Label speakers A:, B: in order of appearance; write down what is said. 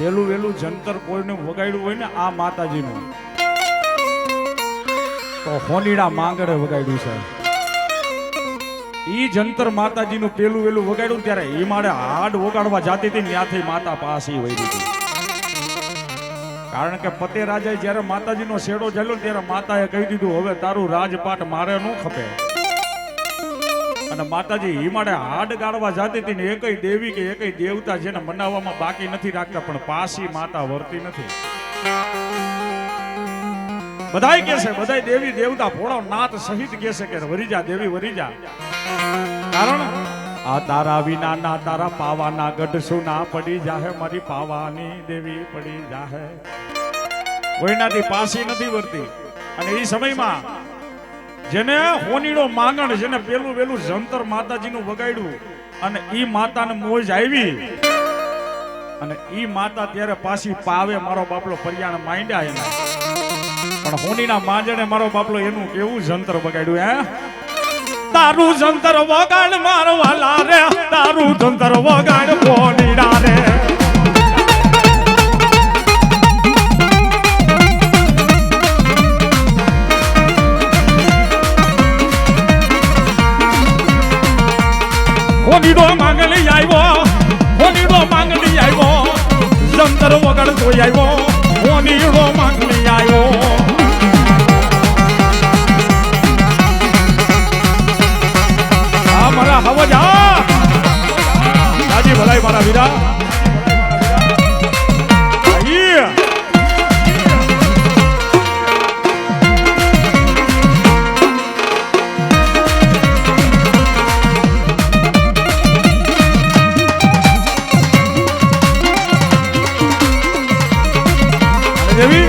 A: પેલું વેલું જંતર કોઈને વગાડ્યું હોય ને આ માતાજીનું તો હોનીડા માંગડે વગાડ્યું છે. ઈ જંતર માતાજીનું પેલું વેલું વગાડ્યું ત્યારે એ મારે હાડ વગાડવા જાતી હતી ત્યાંથી માતા પાસી વહી હતી. કારણ કે પતે રાજાએ જ્યારે માતાજીનો શેડો ચાલ્યો ત્યારે માતાએ કહી દીધું હવે તારું રાજપાટ મારે ન ખપે. અને માતાજી હિમાડે હાડ ગાળવા જાતી હતી ને એકય દેવી કે એકય દેવતા જેને મનાવવામાં બાકી નથી રાખતા પણ પાસી માતા વર્તી નથી. બધાય કે છે બધાય દેવી દેવતા ભોળો નાથ સહિત કે છે કે વરીજા દેવી વરીજા. કારણ આ તારા વિના ના તારા પાવાના ગઢસુ ના પડી જાહે મારી પાવાની દેવી પડી જાહે. કોઈનાથી પાસી નથી વર્તી. અને એ સમયમાં જેને હોનીડો માંગણ જેને પેલું વેલું જંતર માતાજીનું વગાડ્યું અને ઈ માતાને મોજ આવી અને ઈ માતા ત્યારે પાછી પાવે મારો બાપલો પર્યાણ માંડ્યા એના. પણ હોનીના માંજણે મારો બાપલો એનું કેવું જંતર વગાડ્યું હે. તારું જંતર વગાડ મારવાલા રે તારું જંતર વગાડ હોનીડા રે. હોનીડો માંગલી આવ્યો હોનીડો માંગલી આવ્યો જંતર વગાડ તો આવ્યો હોનીડો માંગલી આવ્યો. મારા હવજા રાજી ભલાઈ મારા વીરા. દેવી